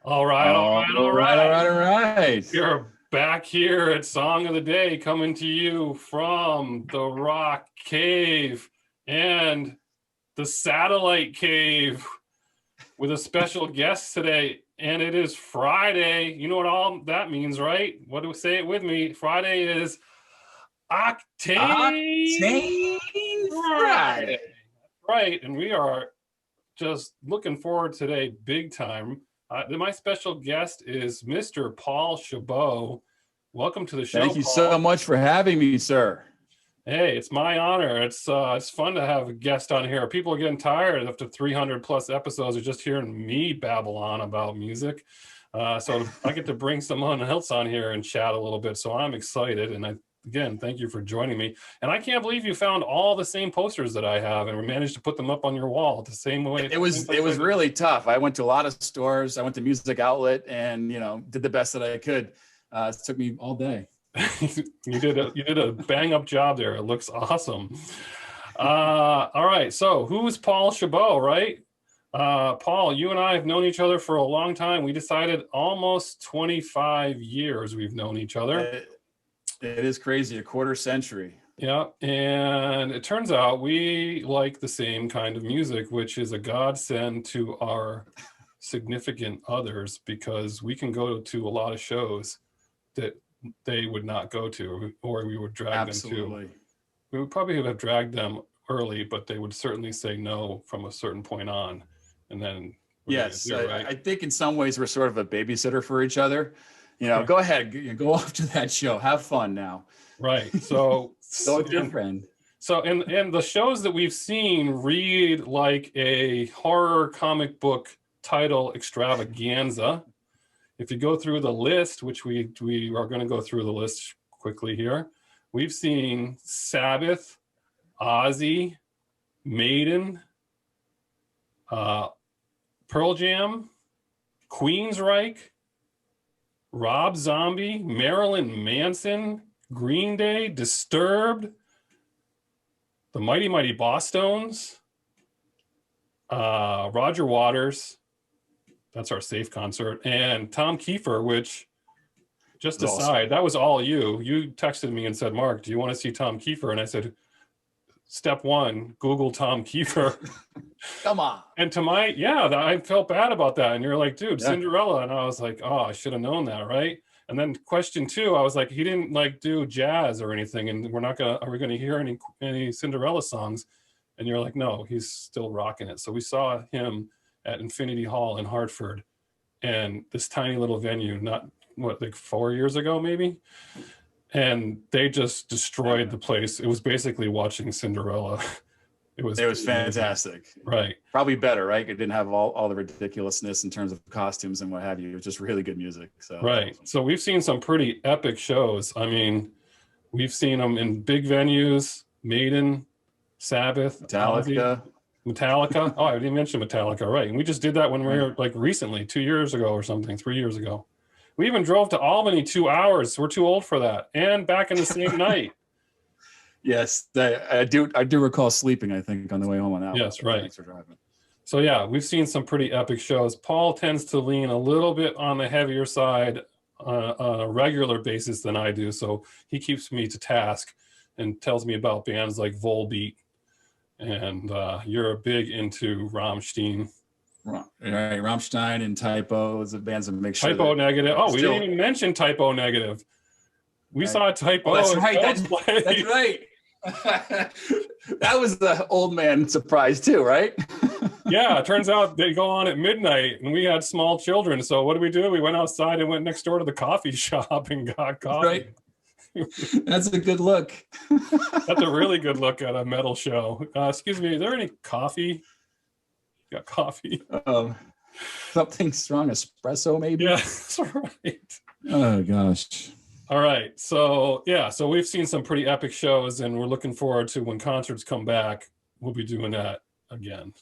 All right, all All right, all right, all right. right, all right. You're back here at Song of the Day, coming to you from the Rock Cave and the Satellite Cave with a special guest today. And it is Friday. You know what all that means, right? What do we say it with me? Friday is Octane Octane Friday. Friday. Right. And we are just looking forward today big time. My special guest is Mr. Paul Chabot. Welcome to the show, Thank you Paul. so much for having me, sir. Hey, it's my honor. It's fun to have a guest on here. People are getting tired after 300 plus episodes of just hearing me babble on about music. So I get to bring someone else on here and chat a little bit. So I'm excited, and again, thank you for joining me. And I can't believe you found all the same posters that I have and managed to put them up on your wall the same way. It was really tough. I went to a lot of stores. I went to Music Outlet and did the best that I could. It took me all day. You did a bang up job there. It looks awesome. All right. So who's Paul Chabot, right? Paul, you and I have known each other for a long time. We decided almost 25 years we've known each other. It is crazy, a quarter century. Yeah, and it turns out we like the same kind of music, which is a godsend to our significant others, because we can go to a lot of shows that they would not go to, or we would drag them to. We would probably have dragged them early, but they would certainly say no from a certain point on. And then yes, right? I think in some ways we're sort of a babysitter for each other. Go ahead, go off to that show, have fun now. Right. So go with your friend. So and the shows that we've seen read like a horror comic book title extravaganza. If you go through the list, which we are going to go through the list quickly here, we've seen Sabbath, Ozzy, Maiden, Pearl Jam, Queensryche, Rob Zombie, Marilyn Manson, Green Day, Disturbed, the Mighty Mighty Bosstones, Roger Waters, that's our safe concert, and Tom Kiefer, which, just aside, awesome. That was all you. You texted me and said, Mark, do you want to see Tom Kiefer? And I said, step one, Google Tom Kiefer. Come on. And I felt bad about that. And you're like, dude, yeah. Cinderella. And I was like, oh, I should have known that, right? And then question two, I was like, he didn't like do jazz or anything, and are we gonna hear any Cinderella songs? And you're like, no, he's still rocking it. So we saw him at Infinity Hall in Hartford, and this tiny little venue, not like 4 years ago maybe, and they just destroyed the place. It was basically watching Cinderella. It was fantastic. Right. Probably better, right? It didn't have all the ridiculousness in terms of costumes and what have you. It was just really good music. So right. So we've seen some pretty epic shows. I mean, we've seen them in big venues, Maiden, Sabbath, Metallica. Oh, I didn't mention Metallica, right. And we just did that when we were like recently, 2 years ago or something, 3 years ago. We even drove to Albany 2 hours. We're too old for that. And back in the same night. Yes, I do recall sleeping, I think, on the way home on that. Yes, right. Thanks for driving. So yeah, we've seen some pretty epic shows. Paul tends to lean a little bit on the heavier side on a regular basis than I do. So he keeps me to task and tells me about bands like Volbeat. And you're big into Rammstein. Right, Rammstein and Typo is the bands that make sure. Typo Negative. Oh, we didn't even mention Typo Negative. We saw Typo. Oh, that's right. That's right. That was the old man surprise too, right? Yeah, it turns out they go on at midnight, and we had small children. So what did? We went outside and went next door to the coffee shop and got coffee. Right. That's a good look. That's a really good look at a metal show. Excuse me, is there any coffee? You got coffee? Something strong, espresso maybe? Yeah, that's right. Oh, gosh. All right. So, yeah, so we've seen some pretty epic shows, and we're looking forward to when concerts come back. We'll be doing that again,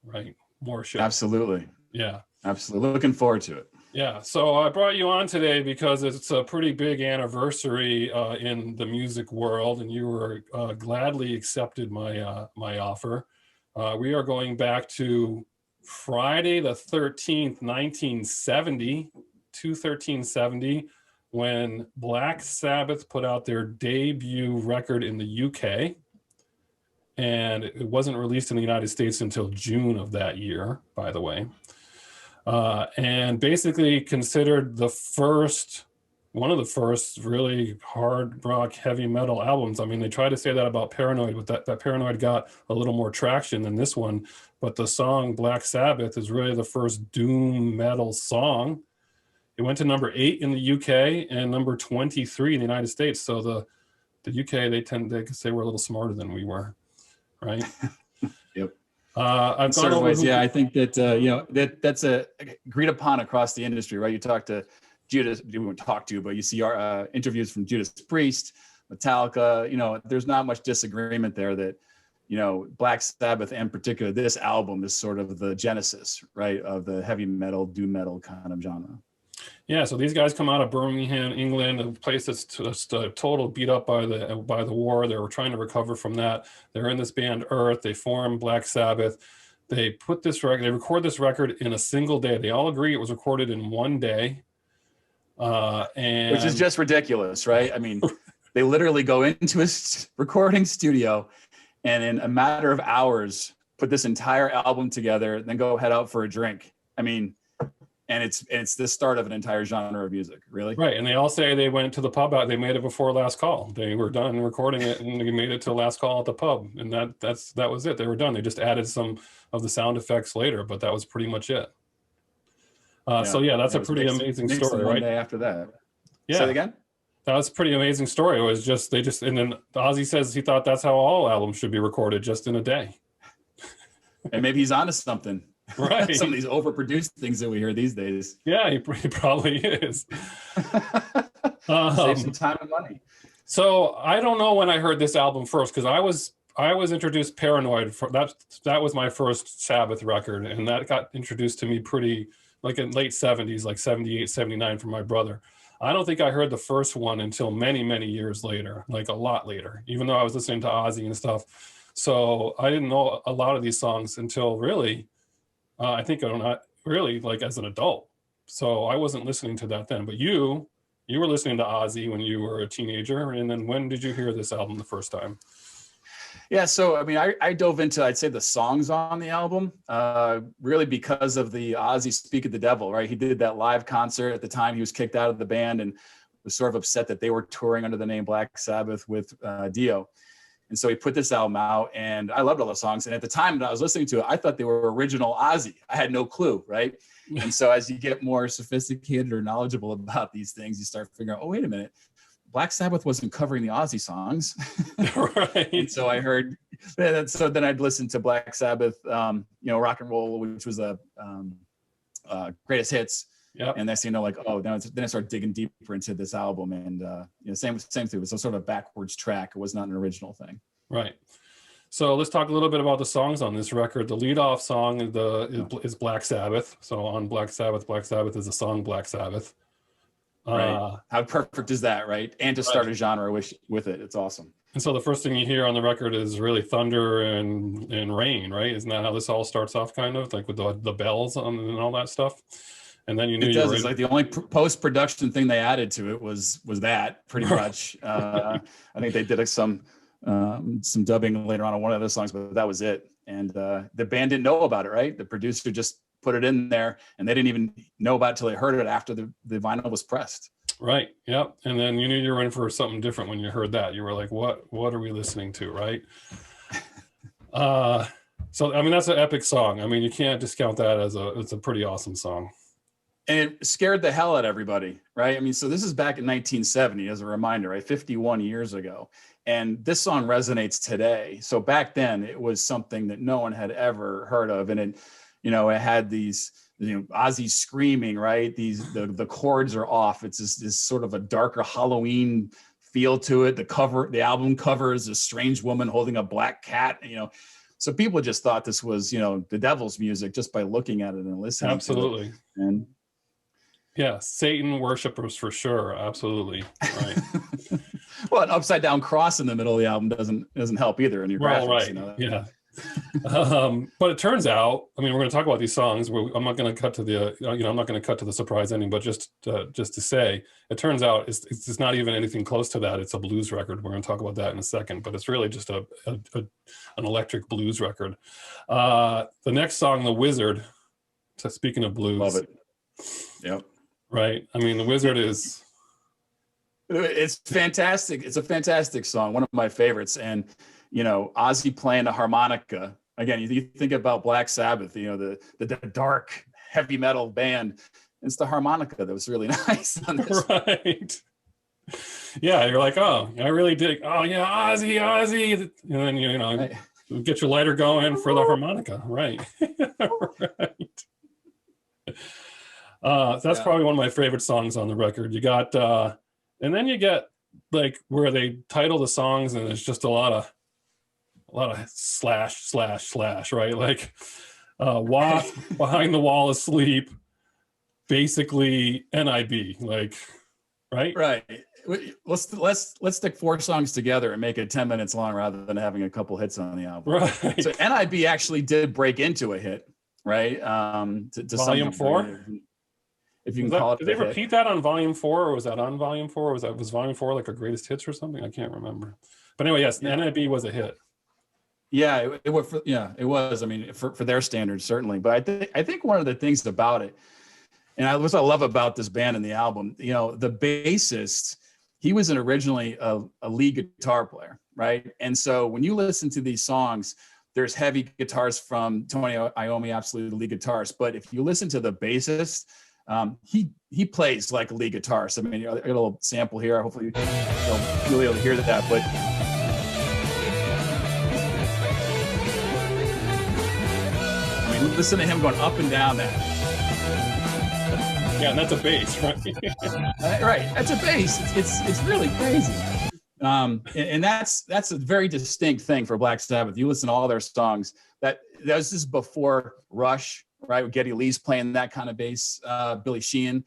right? More shows. Absolutely. Yeah. Absolutely. Looking forward to it. Yeah. So I brought you on today because it's a pretty big anniversary in the music world, and you were gladly accepted my offer. We are going back to Friday the 13th, 1970, 2/13/70, when Black Sabbath put out their debut record in the UK. And it wasn't released in the United States until June of that year, by the way. And basically considered one of the first really hard rock, heavy metal albums. I mean, they try to say that about Paranoid, but that Paranoid got a little more traction than this one. But the song Black Sabbath is really the first doom metal song. It went to number 8 in the UK and number 23 in the United States. So the UK, they say we're a little smarter than we were, right? Yep. I've in certain ways, yeah. I think that that's agreed upon across the industry, right? You talk to Judas, you won't talk to, but you see our interviews from Judas Priest, Metallica. There's not much disagreement there that Black Sabbath, in particular, this album is sort of the genesis, right, of the heavy metal, doom metal kind of genre. Yeah, so these guys come out of Birmingham, England, a place that's just total beat up by the war. They were trying to recover from that. They're in this band Earth. They form Black Sabbath. They record this record in a single day. They all agree it was recorded in one day. Which is just ridiculous, right? I mean, they literally go into a recording studio and in a matter of hours put this entire album together, then go head out for a drink. I mean, and it's the start of an entire genre of music, really. Right, and they all say they went to the pub out. They made it before last call. They were done recording it, and they made it to last call at the pub, and that was it. They were done. They just added some of the sound effects later, but that was pretty much it. So yeah, that's a pretty amazing story, right? One day after that. Yeah. Say it again. That was a pretty amazing story. It was and then Ozzy says he thought that's how all albums should be recorded, just in a day. And maybe he's onto something. Right. Some of these overproduced things that we hear these days. Yeah, he probably is. Save some time and money. So I don't know when I heard this album first, because I was introduced Paranoid. That was my first Sabbath record, and that got introduced to me pretty like in late 70s, like 78, 79 from my brother. I don't think I heard the first one until many, many years later, like a lot later, even though I was listening to Ozzy and stuff. So I didn't know a lot of these songs until really, I think I'm not really like as an adult. So I wasn't listening to that then, but you were listening to Ozzy when you were a teenager. And then when did you hear this album the first time? Yeah, so I mean, I dove into, I'd say, the songs on the album, really because of the Ozzy Speak of the Devil, right? He did that live concert at the time. He was kicked out of the band and was sort of upset that they were touring under the name Black Sabbath with Dio. And so he put this album out, and I loved all the songs. And at the time that I was listening to it, I thought they were original Ozzy. I had no clue, right? And so as you get more sophisticated or knowledgeable about these things, you start figuring out, oh, wait a minute. Black Sabbath wasn't covering the Ozzy songs. Right. And so I heard, so then I'd listen to Black Sabbath, Rock and Roll, which was a greatest hits. Yeah. And that's, like, oh, then I started digging deeper into this album, and same thing. It was a sort of backwards track. It was not an original thing. Right. So let's talk a little bit about the songs on this record. The lead-off song is Black Sabbath. So on Black Sabbath is the song Black Sabbath. Right. How perfect is that, right? And to start a genre with it, it's awesome. And so the first thing you hear on the record is really thunder and rain, right? Isn't that how this all starts off, kind of like with the bells and all that stuff? And then you knew it's like the only post-production thing they added to it was that pretty much. I think they did some dubbing later on one of the songs, but that was it. And the band didn't know about it, right? The producer just put it in there, and they didn't even know about it till they heard it after the vinyl was pressed. Right. Yep. And then you knew you were in for something different when you heard that. You were like, what are we listening to, right? So I mean, that's an epic song. I mean, you can't discount that it's a pretty awesome song. And it scared the hell out of everybody, right? I mean, so this is back in 1970, as a reminder, right? 51 years ago. And this song resonates today. So back then, it was something that no one had ever heard of. And it had these, Ozzy screaming, right? The chords are off. It's this sort of a darker Halloween feel to it. The album cover is a strange woman holding a black cat, So people just thought this was, the devil's music just by looking at it and listening. Absolutely. To it. And yeah, Satan worshipers for sure. Absolutely. Right. Well, an upside down cross in the middle of the album doesn't help either in your graphics. Right. Yeah. But it turns out, I mean, we're going to talk about these songs. I'm not going to cut to the, I'm not going to cut to the surprise ending, but just to say, it turns out it's not even anything close to that. It's a blues record. We're going to talk about that in a second, but it's really just an electric blues record. The next song, The Wizard. So speaking of blues, Love it. Yep. Right. I mean, The Wizard is. It's fantastic. It's a fantastic song. One of my favorites. And, Ozzy playing the harmonica. Again, you think about Black Sabbath, the dark heavy metal band. It's the harmonica that was really nice on this. Right. Yeah, you're like, oh, I really dig. Oh yeah, Ozzy, and then right. Get your lighter going for the harmonica, right? Right. That's probably one of my favorite songs on the record. You got, and then you get like where they title the songs, and it's just a lot of slash, right? Like, Wasp, Behind the Wall Asleep, basically NIB, like, right? Right. Let's stick 4 songs together and make it 10 minutes long rather than having a couple hits on the album. Right. So NIB actually did break into a hit, right? To Volume 4. If you can call it. Did they repeat that on Volume 4, or was that on Volume 4? Was Volume 4 like a greatest hits or something? I can't remember. But anyway, yes, NIB was a hit. Yeah, it was. I mean, for their standards, certainly. But I think one of the things about it, and what I love about this band and the album, the bassist, he was originally a lead guitar player, right? And so when you listen to these songs, there's heavy guitars from Tony Iommi, absolutely the lead guitarist. But if you listen to the bassist, he plays like a lead guitarist. I mean, I got a little sample here. Hopefully you'll be able to hear that. But I mean, listen to him going up and down that. Yeah, and that's a bass, right? Right, that's a bass. It's really crazy. And that's a very distinct thing for Black Sabbath. You listen to all their songs. That was just before Rush, right? With Geddy Lee's playing that kind of bass. Billy Sheehan,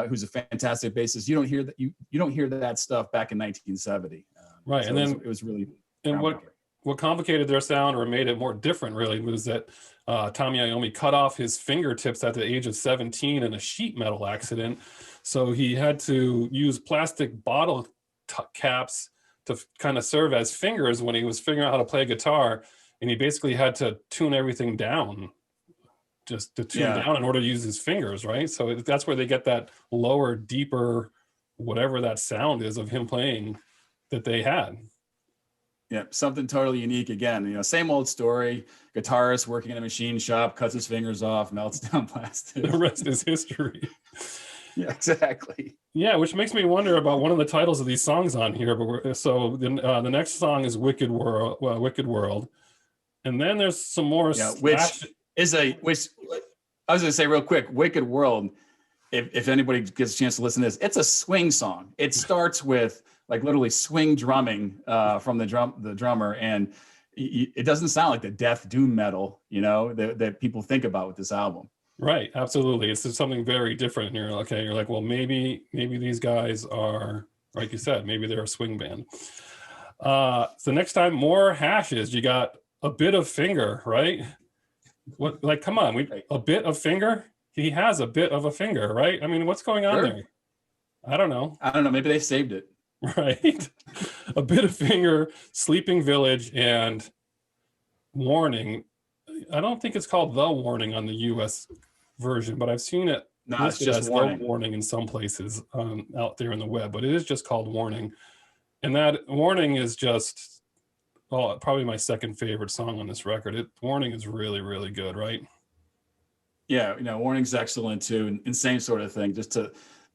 who's a fantastic bassist. You don't hear that. You don't hear that stuff back in 1970. Right, so and then it was really. And what complicated their sound or made it more different really was that Tommy Iommi cut off his fingertips at the age of 17 in a sheet metal accident. So he had to use plastic bottle caps to kind of serve as fingers when he was figuring out how to play guitar. And he basically had to tune everything down, just to tune down in order to use his fingers, right? So that's where they get that lower, deeper, whatever that sound is of him playing that they had. Yeah, something totally unique again. Same old story. Guitarist working in a machine shop, cuts his fingers off, melts down plastic. The rest is history. Yeah, exactly. Yeah, which makes me wonder about one of the titles of these songs on here. But the next song is "Wicked World," and then there's some more. Yeah, which I was going to say real quick, "Wicked World." If anybody gets a chance to listen to this, it's a swing song. It starts with like literally swing drumming from the drummer, and it doesn't sound like the death doom metal that people think about with this album. Right, absolutely. It's something very different. And you're like, well, maybe these guys are, like you said, maybe they're a swing band. So next time, more hashes. You got A Bit of Finger, right? What? Like, come on, A Bit of Finger. He has a bit of a finger, right? I mean, what's going on there? I don't know. Maybe they saved it. Right. A Bit of Finger, Sleeping Village, and Warning. I don't think it's called The Warning on the US version, but I've seen it listed as Warning. The Warning in some places out there in the web, but it is just called Warning. And that Warning is just, probably my second favorite song on this record. Warning is really, really good, right? Yeah, Warning's excellent too, and same sort of thing. Just to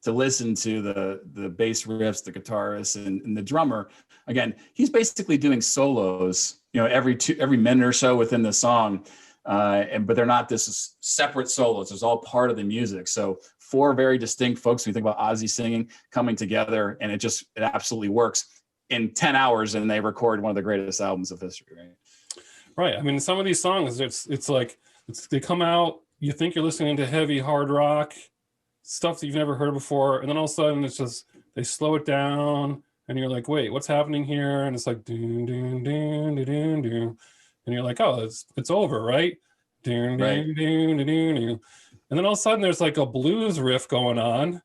listen to the bass riffs, the guitarist, and the drummer. Again, he's basically doing solos, every minute or so within the song, but they're not this separate solos. It's all part of the music. So 4 very distinct folks. When you think about Ozzy singing, coming together, and it absolutely works in 10 hours, and they record one of the greatest albums of history. Right. Right. I mean, some of these songs, it's like they come out. You think you're listening to heavy hard rock stuff that you've never heard before, and then all of a sudden it's just they slow it down, and you're like, wait, what's happening here? And it's like doon doon doon doon doon, and you're like, oh, it's over, right? Right. And then all of a sudden there's like a blues riff going on,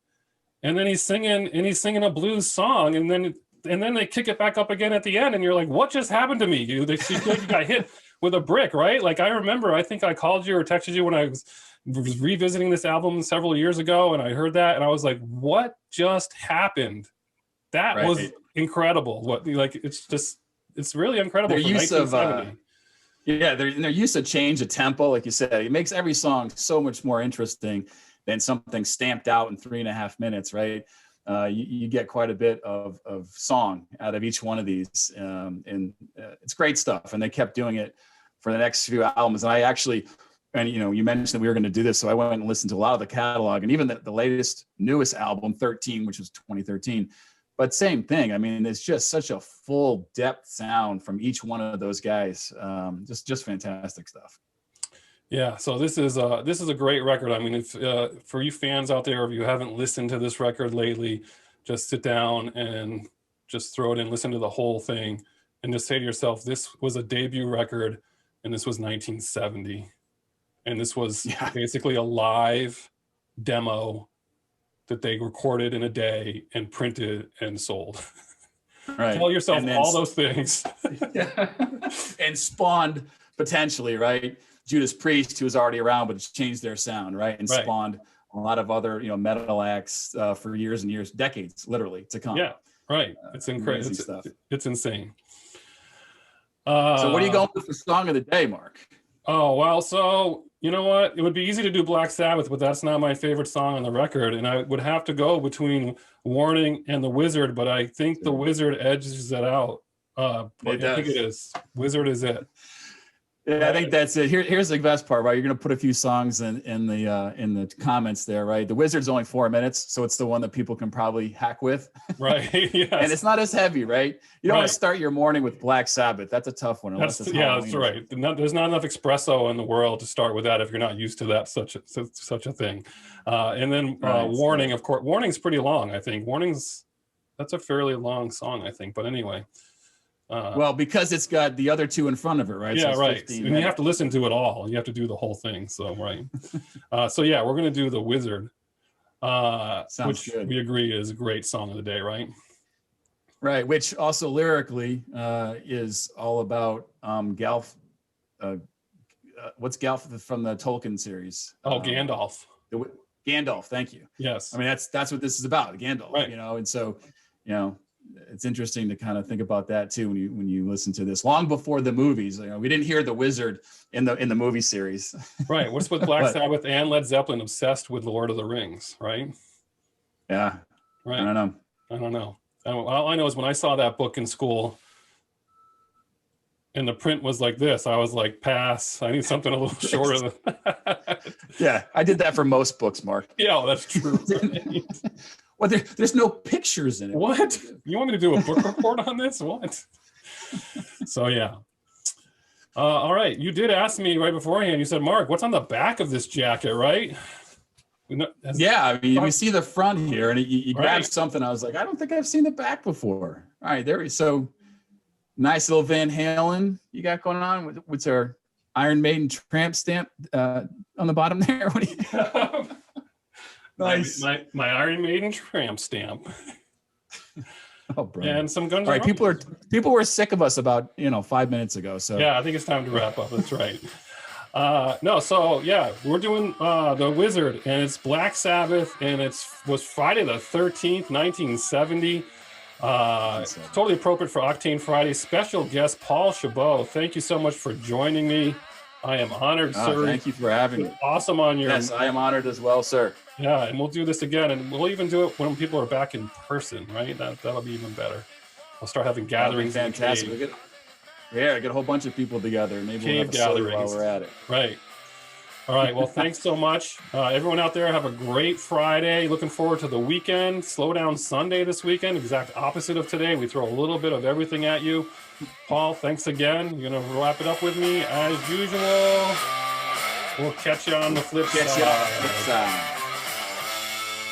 and then he's singing a blues song, and then they kick it back up again at the end, and you're like, what just happened to me? You got hit with a brick, right? Like, I remember, I think I called you or texted you when I was revisiting this album several years ago, and I heard that, and I was like, what just happened? That was incredible. It's really incredible. Their for use 1970. Their use of change of tempo, like you said, it makes every song so much more interesting than something stamped out in 3.5 minutes, right? You get quite a bit of song out of each one of these, and it's great stuff. And they kept doing it for the next few albums. And I actually, you mentioned that we were going to do this, so I went and listened to a lot of the catalog, and even the newest album, 13, which was 2013. But same thing. I mean, it's just such a full depth sound from each one of those guys. Just fantastic stuff. Yeah, so this is a great record. I mean, if for you fans out there, if you haven't listened to this record lately, just sit down and just throw it in, listen to the whole thing, and just say to yourself, this was a debut record, and this was 1970, and this was basically a live demo that they recorded in a day and printed and sold. Right. Tell yourself all those things. And spawned potentially, right? Judas Priest, who was already around, but it's changed their sound, right? And spawned a lot of other, metal acts for years and years, decades, literally, to come. Yeah, right. It's incredible stuff. It's insane. So what are you going with for song of the day, Mark? Oh, well, so you know what? It would be easy to do Black Sabbath, but that's not my favorite song on the record. And I would have to go between Warning and The Wizard, but I think The Wizard edges it out. I think it is. Wizard is it. Yeah, I think that's it. Here's the best part, right? You're going to put a few songs in the comments there, right? The Wizard's only 4 minutes, so it's the one that people can probably hack with. Right. Yes. And it's not as heavy, right? You don't want to start your morning with Black Sabbath. That's a tough one. That's right. There's not enough espresso in the world to start with that if you're not used to that such a thing. And then Warning, of course. Warning's pretty long, I think. That's a fairly long song, I think. But anyway. Well, because it's got the other two in front of it, right? Yeah, so right. And you have to listen to it all. You have to do the whole thing. So, right. So, yeah, we're going to do The Wizard, which good. We agree is a great song of the day, right? Right, which also lyrically is all about Galf. What's Galf from the Tolkien series? Oh, Gandalf. Gandalf, thank you. Yes. I mean, that's what this is about, Gandalf, right. And so, it's interesting to kind of think about that too when you listen to this. Long before the movies, we didn't hear the Wizard in the movie series. Right. What's with Black Sabbath and Led Zeppelin obsessed with Lord of the Rings, right? Yeah. Right. I don't know. All I know is when I saw that book in school and the print was like this, I was like, pass. I need something a little shorter than that. Yeah, I did that for most books, Mark. Yeah, that's true. Well, there's no pictures in it. What? You want me to do a book report on this? What? So, yeah. All right. You did ask me right beforehand. You said, Mark, what's on the back of this jacket, right? Yeah. I mean, you see the front here and you grabbed something. I was like, I don't think I've seen the back before. All right. There. So nice little Van Halen you got going on. What's our Iron Maiden tramp stamp on the bottom there? What do you Nice. My Iron Maiden tramp stamp. Oh, bro. And some Guns N' Roses. All right, people were sick of us about 5 minutes ago. So yeah, I think it's time to wrap up. That's right. We're doing The Wizard, and it's Black Sabbath, and was Friday the 13th, 1970. Totally appropriate for Octane Friday. Special guest Paul Chabot. Thank you so much for joining me. I am honored, sir. Thank you for having me. Awesome on your. Yes, I am honored as well, sir. Yeah, and we'll do this again, and we'll even do it when people are back in person, right? That'll be even better. We'll start having gatherings. Fantastic. Get a whole bunch of people together. Maybe we'll have a gatherings while we're at it. Right. All right. Well, thanks so much, everyone out there. Have a great Friday. Looking forward to the weekend. Slow down Sunday this weekend. Exact opposite of today. We throw a little bit of everything at you. Paul, thanks again. You're gonna wrap it up with me as usual. We'll catch you on the flip side.